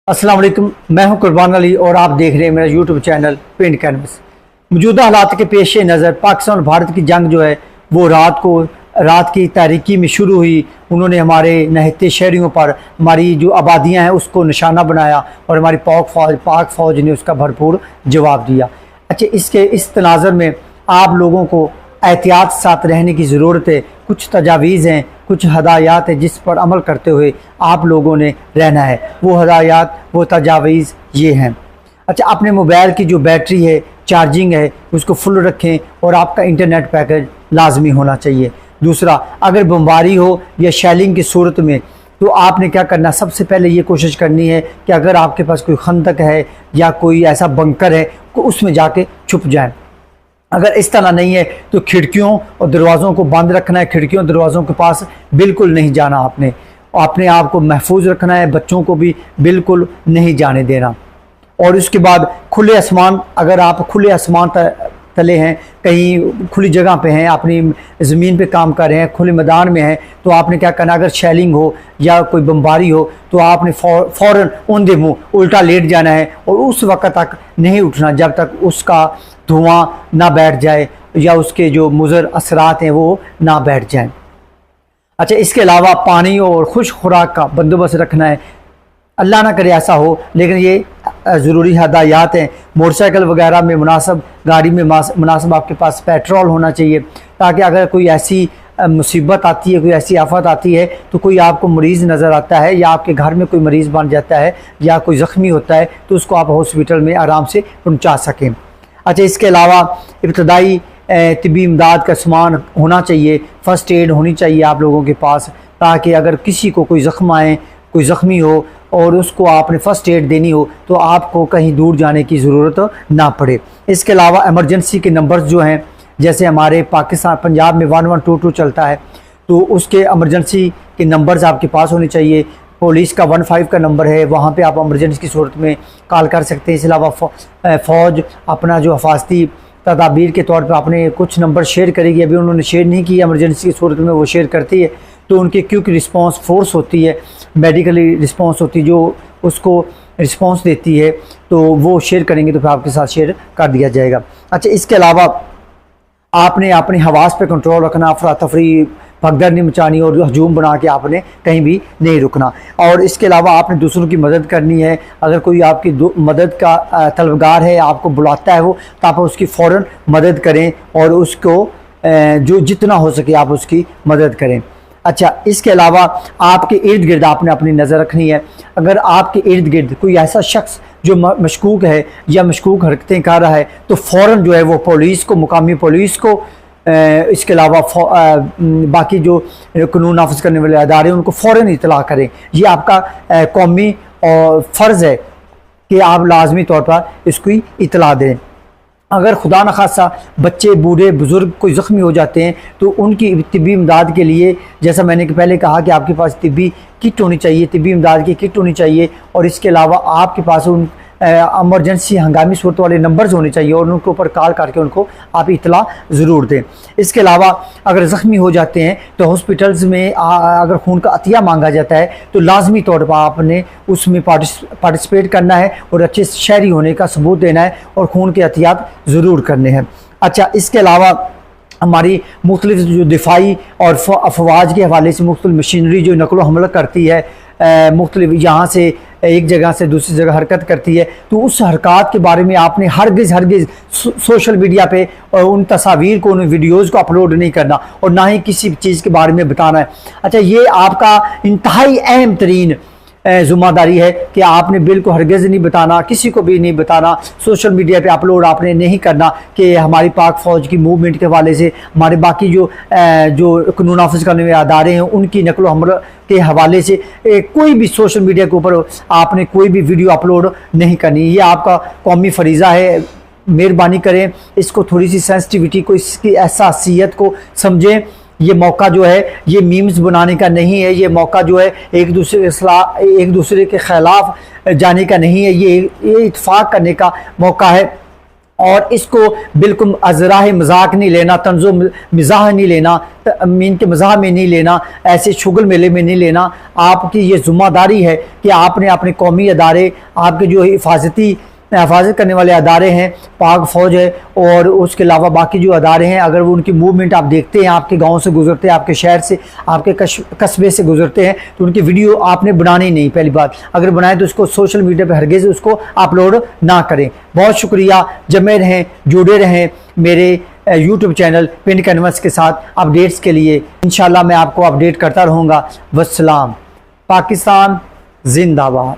अस्सलाम वालेकुम, मैं हूं कुर्बान अली और आप देख रहे हैं मेरा यूट्यूब चैनल पेंट कैनवस। मौजूदा हालात के पेश नज़र पाकिस्तान और भारत की जंग जो है वो रात की तारीकी में शुरू हुई। उन्होंने हमारे नहते शहरियों पर हमारी जो आबादियां हैं उसको निशाना बनाया और हमारी पाक फ़ौज ने उसका भरपूर जवाब दिया। अच्छा, इस तनाज़र में आप लोगों को एहतियात साथ रहने की ज़रूरत है। कुछ तजावीज़ हैं, कुछ हदायत है जिस पर अमल करते हुए आप लोगों ने रहना है। वो हदायत, वो तजावीज़ ये हैं। अच्छा, अपने मोबाइल की जो बैटरी है, चार्जिंग है, उसको फुल रखें और आपका इंटरनेट पैकेज लाजमी होना चाहिए। दूसरा, अगर बमबारी हो या शेलिंग की सूरत में तो आपने क्या करना, सबसे पहले ये कोशिश करनी है कि अगर आपके पास कोई खंदक है या कोई ऐसा बंकर है तो उसमें जाके छुप जाएं। अगर इस तरह नहीं है तो खिड़कियों और दरवाज़ों को बंद रखना है। खिड़कियों और दरवाज़ों के पास बिल्कुल नहीं जाना। आपने अपने आप को महफूज रखना है, बच्चों को भी बिल्कुल नहीं जाने देना। और उसके बाद खुले आसमान, अगर आप खुले आसमान तले हैं, कहीं खुली जगह पे हैं, अपनी ज़मीन पे काम कर रहे हैं, खुले मैदान में हैं, तो आपने क्या करना, अगर शेलिंग हो या कोई बमबारी हो तो आपने फ़ौरन औंधे मुँह उल्टा लेट जाना है और उस वक्त तक नहीं उठना जब तक उसका धुआं ना बैठ जाए या उसके जो मुज़र असरात हैं वो ना बैठ जाएं। अच्छा, इसके अलावा पानी और खुश्क खुराक का बंदोबस्त रखना है। अल्लाह ना करे ऐसा हो, लेकिन ये ज़रूरी हदायत हैं। मोटरसाइकिल वगैरह में मुनासिब, गाड़ी में मुनासिब आपके पास पेट्रोल होना चाहिए, ताकि अगर कोई ऐसी मुसीबत आती है, कोई ऐसी आफत आती है तो कोई आपको मरीज़ नज़र आता है या आपके घर में कोई मरीज़ बन जाता है या कोई ज़ख्मी होता है तो उसको आप हॉस्पिटल में आराम से पहुँचा सकें। अच्छा, इसके अलावा इब्तदाई तिब्बी इमदाद का सामान होना चाहिए। फ़र्स्ट एड होनी चाहिए आप लोगों के पास, ताकि अगर किसी को कोई ज़ख्म आए, कोई ज़ख्मी हो और उसको आपने फ़र्स्ट एड देनी हो तो आपको कहीं दूर जाने की ज़रूरत ना पड़े। इसके अलावा एमरजेंसी के नंबर्स जो हैं, जैसे हमारे पाकिस्तान पंजाब में 1122 चलता है, तो उसके एमरजेंसी के नंबर्स आपके पास होने चाहिए। पुलिस का 15 का नंबर है, वहाँ पे आप एमरजेंसी की सूरत में कॉल कर सकते हैं। इसके अलावा फ़ौज अपना जो हिफाजती तदाबीर के तौर पर अपने कुछ नंबर शेयर करेगी। अभी उन्होंने शेयर नहीं किया, एमरजेंसी की सूरत में वो शेयर करती है, तो उनकी क्विक रिस्पांस फोर्स होती है, मेडिकली रिस्पांस होती है जो उसको रिस्पांस देती है, तो वो शेयर करेंगे तो फिर आपके साथ शेयर कर दिया जाएगा। अच्छा, इसके अलावा आपने अपने हवास पे कंट्रोल रखना, अफरा तफरी भगदड़ नहीं मचानी और हजूम बना के आपने कहीं भी नहीं रुकना। और इसके अलावा आपने दूसरों की मदद करनी है। अगर कोई आपकी मदद का तलबगार है, आपको बुलाता है वो, तो आप उसकी फ़ौरन मदद करें और उसको जो जितना हो सके आप उसकी मदद करें। अच्छा, इसके अलावा आपके इर्द गिर्द आपने अपनी नज़र रखनी है। अगर आपके इर्द गिर्द कोई ऐसा शख्स जो मशकूक है या मशकूक हरकतें कर रहा है तो फ़ौरन जो है वो पुलिस को, मुकामी पुलिस को, इसके अलावा बाकी जो कानून नाफिज करने वाले अदारे उनको फ़ौरन इतला करें। ये आपका कौमी और फ़र्ज़ है कि आप लाजमी तौर पर इसकी इतला दें। अगर खुदा न खासा बच्चे, बूढ़े, बुज़ुर्ग कोई ज़ख्मी हो जाते हैं तो उनकी तिब्बी इमदाद के लिए, जैसा मैंने पहले कहा कि आपके पास तिब्बी किट होनी चाहिए, तिब्बी इमदाद की किट होनी चाहिए। और इसके अलावा आपके पास उन एमरजेंसी हंगामी सूरत वाले नंबर्स होने चाहिए और उनके ऊपर कॉल करके उनको आप इतला ज़रूर दें। इसके अलावा अगर ज़ख्मी हो जाते हैं तो हॉस्पिटल्स में अगर खून का अतिया मांगा जाता है तो लाजमी तौर पर आपने उसमें पार्टिसिपेट करना है और अच्छे शहरी होने का सबूत देना है और खून के अतियात ज़रूर करने हैं। अच्छा, इसके अलावा हमारी मुख्तलिफ जो दिफाई और अफवाज के हवाले से मुख्तलिफ मशीनरी जो नकलो हमला करती है, मुख्तलिफ यहाँ से एक जगह से दूसरी जगह हरकत करती है, तो उस हरकत के बारे में आपने हरगिज़ सोशल मीडिया पे उन तस्वीर को, उन वीडियोज़ को अपलोड नहीं करना और ना ही किसी चीज़ के बारे में बताना है। अच्छा, ये आपका इंतहाई अहम तरीन ज़िम्मेदारी है कि आपने बिल्कुल हरगिज़ नहीं बताना, किसी को भी नहीं बताना, सोशल मीडिया पे अपलोड आपने नहीं करना कि हमारी पाक फ़ौज की मूवमेंट के हवाले से, हमारे बाकी जो कानून नाफिज करने वाले अदारे हैं उनकी नकलो हमला के हवाले से कोई भी सोशल मीडिया के ऊपर आपने कोई भी वीडियो अपलोड नहीं करनी। ये आपका कौमी फरीज़ा है। मेहरबानी करें, इसको थोड़ी सी सेंसिटिविटी को, इसकी एहसासियत को समझें। ये मौका जो है ये मीम्स बनाने का नहीं है, ये मौका जो है एक दूसरे के ख़िलाफ़ जाने का नहीं है, ये इत्तेफाक करने का मौका है। और इसको बिल्कुल अजराह मजाक नहीं लेना, तंजो मिजाह नहीं लेना, मीन के मजाह में नहीं लेना, ऐसे शुगल मेले में नहीं लेना। आपकी ये ज़िम्मेदारी है कि आपने अपने कौमी अदारे, आपके जो हिफाजत करने वाले अदारे हैं, पाक फ़ौज है और उसके अलावा बाकी जो अदारे हैं, अगर वो उनकी मूवमेंट आप देखते हैं, आपके गांव से गुजरते हैं, आपके शहर से, आपके कस्बे से गुजरते हैं, तो उनकी वीडियो आपने बनानी नहीं। पहली बात, अगर बनाएं तो उसको सोशल मीडिया पर हरगिज़ उसको अपलोड ना करें। बहुत शुक्रिया, जमे रहें, जुड़े रहें मेरे यूट्यूब चैनल पिंड कैनवस के साथ अपडेट्स के लिए। इंशाल्लाह मैं आपको अपडेट करता रहूँगा। वस्सलाम। पाकिस्तान जिंदाबाद।